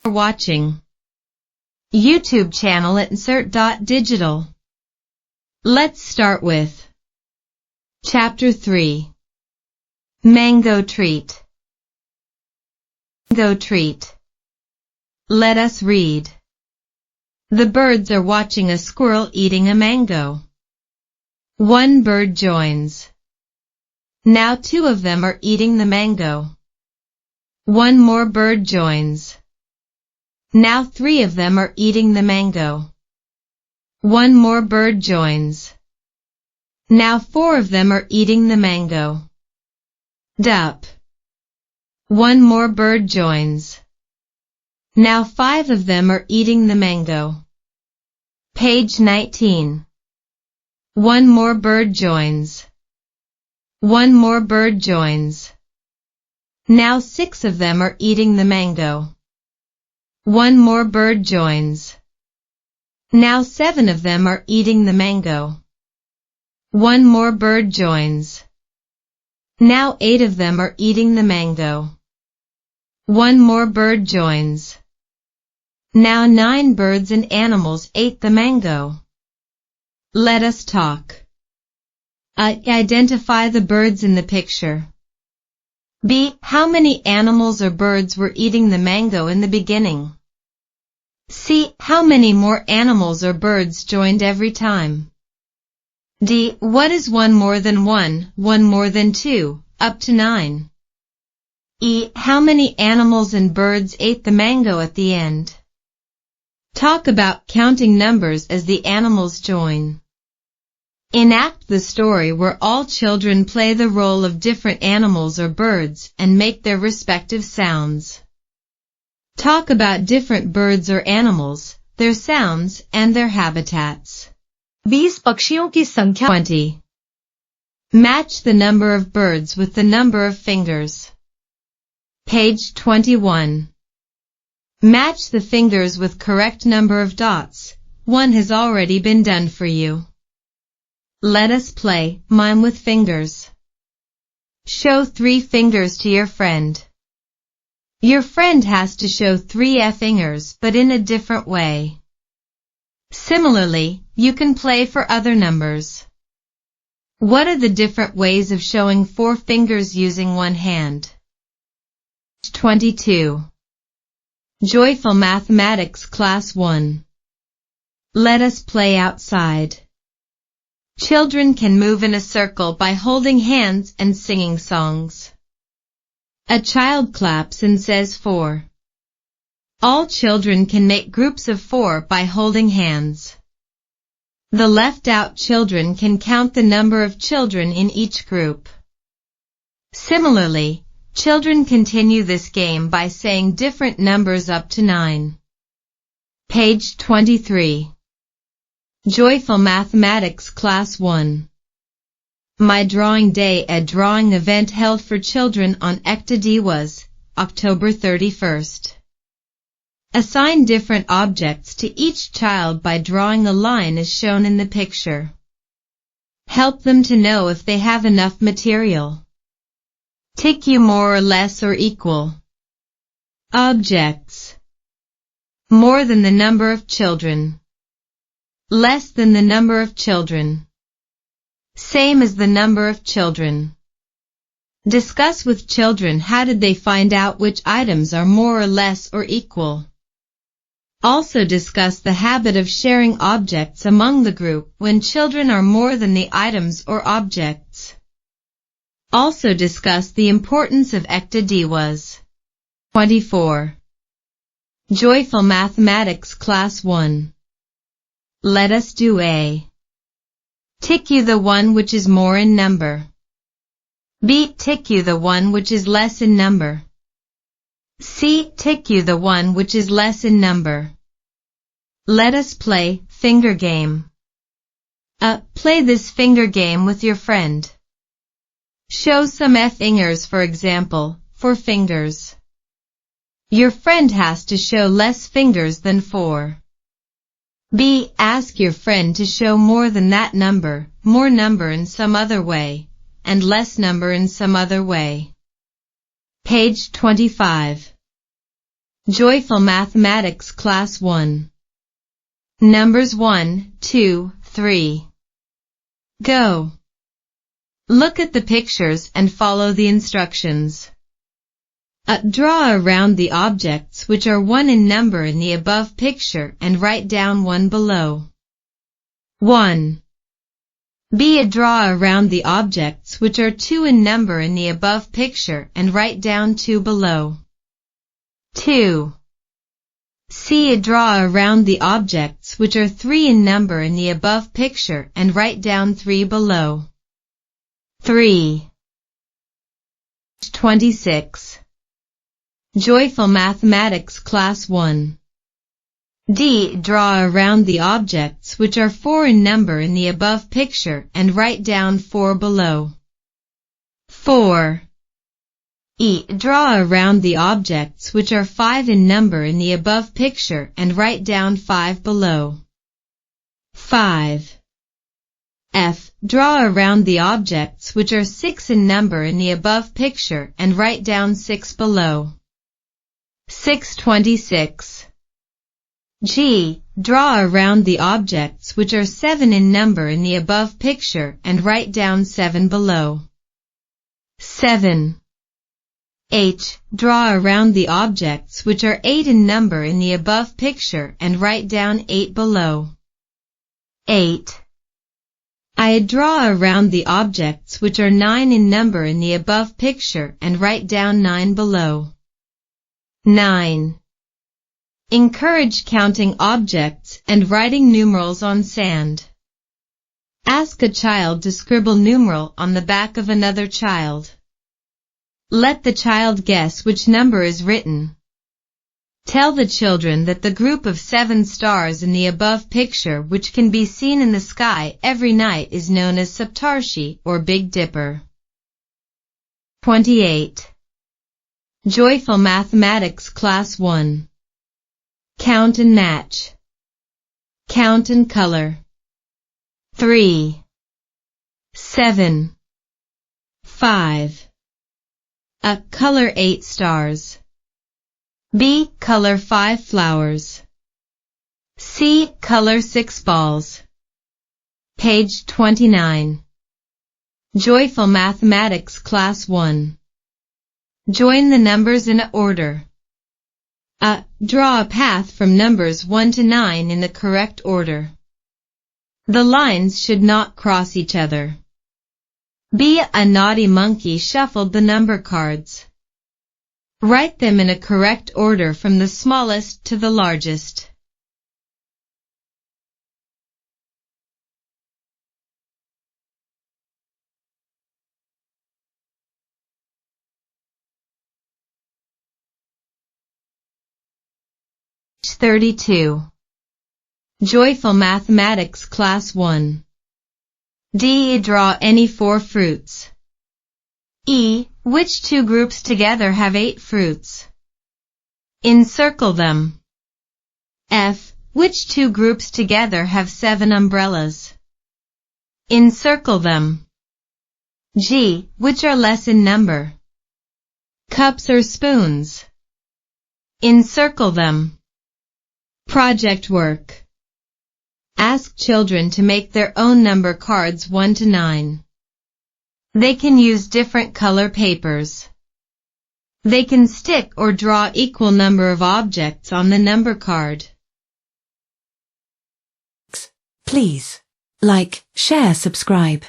for watching. YouTube channel at ncert.digital. Let's start with Chapter 3. Mango Treat. Mango Treat. Let us read. The birds are watching a squirrel eating a mango. One bird joins. Now 2 of them are eating the mango. One more bird joins. Now 3 of them are eating the mango. One more bird joins. Now 4 of them are eating the mango. Dhup. One more bird joins. Now 5 of them are eating the mango. Page 19. One more bird joins. One more bird joins. Now 6 of them are eating the mango. One more bird joins. Now 7 of them are eating the mango. One more bird joins. Now 8 of them are eating the mango. One more bird joins. Now 9 birds and animals ate the mango. Let us talk. Identify the birds in the picture. B. How many animals or birds were eating the mango in the beginning? C. How many more animals or birds joined every time? D. What is 1 more than 1, 1 more than 2, up to 9? E. How many animals and birds ate the mango at the end? Talk about counting numbers as the animals join. Enact the story where all children play the role of different animals or birds and make their respective sounds. Talk about different birds or animals, their sounds, and their habitats. 20 पक्षियों की संख्या 20. Match the number of birds with the number of fingers. Page 21. Match the fingers with correct number of dots. One has already been done for you. Let us play mime with fingers. Show 3 fingers to your friend. Your friend has to show 3 fingers but in a different way. Similarly, you can play for other numbers. What are the different ways of showing 4 fingers using one hand? 22. Joyful Mathematics Class 1. Let us play outside. Children can move in a circle by holding hands and singing songs. A child claps and says 4. All children can make groups of 4 by holding hands. The left-out children can count the number of children in each group. Similarly, children continue this game by saying different numbers up to 9. Page 23. Joyful Mathematics Class 1. My Drawing Day, a drawing event held for children on Enact was October 31st. Assign different objects to each child by drawing a line as shown in the picture. Help them to know if they have enough material. Tick you more or less or equal. Objects. More than the number of children. Less than the number of children. Same as the number of children. Discuss with children how did they find out which items are more or less or equal. Also discuss the habit of sharing objects among the group when children are more than the items or objects. Also discuss the importance of Enact was. 24. Joyful Mathematics Class 1. Let us do A. Tick you the one which is more in number. B. Tick you the one which is less in number. C. Tick you the one which is less in number. Let us play finger game. Play this finger game with your friend. Show some fingers, for example, for fingers. Your friend has to show less fingers than 4. B. Ask your friend to show more than that number, more number in some other way, and less number in some other way. Page 25. Joyful Mathematics Class 1. Numbers 1, 2, 3. Go. Look at the pictures and follow the instructions. Draw around the objects which are 1 in number in the above picture and write down 1 below. 1. B. Draw around the objects which are 2 in number in the above picture and write down 2 below. 2. C. Draw around the objects which are 3 in number in the above picture and write down 3 below. 3. 26. Joyful Mathematics Class 1. D. Draw around the objects which are 4 in number in the above picture and write down 4 below. 4. E. Draw around the objects which are 5 in number in the above picture and write down 5 below. 5. F. Draw around the objects which are 6 in number in the above picture and write down 6 below. 626. G. Draw around the objects which are 7 in number in the above picture and write down 7 below. 7. H. Draw around the objects which are 8 in number in the above picture and write down 8 below. 8. I. Draw around the objects which are 9 in number in the above picture and write down 9 below. 9. Encourage counting objects and writing numerals on sand. Ask a child to scribble numeral on the back of another child. Let the child guess which number is written. Tell the children that the group of 7 stars in the above picture which can be seen in the sky every night is known as Saptarshi or Big Dipper. 28. Joyful Mathematics Class 1. Count and match. Count and color. 3. 7. 5. A. Color 8 stars. B. Color 5 flowers. C. Color 6 balls. Page 29. Joyful Mathematics Class 1. Join the numbers in order. Draw a path from numbers 1 to 9 in the correct order. The lines should not cross each other. B. A naughty monkey shuffled the number cards. Write them in a correct order from the smallest to the largest. Page 32. Joyful Mathematics Class 1. D. Draw any 4 fruits. E. Which 2 groups together have 8 fruits? Encircle them. F. Which 2 groups together have 7 umbrellas? Encircle them. G. Which are less in number? Cups or spoons? Encircle them. Project work. Ask children to make their own number cards 1 to 9. They can use different color papers. They can stick or draw equal number of objects on the number card. Please like, share, subscribe.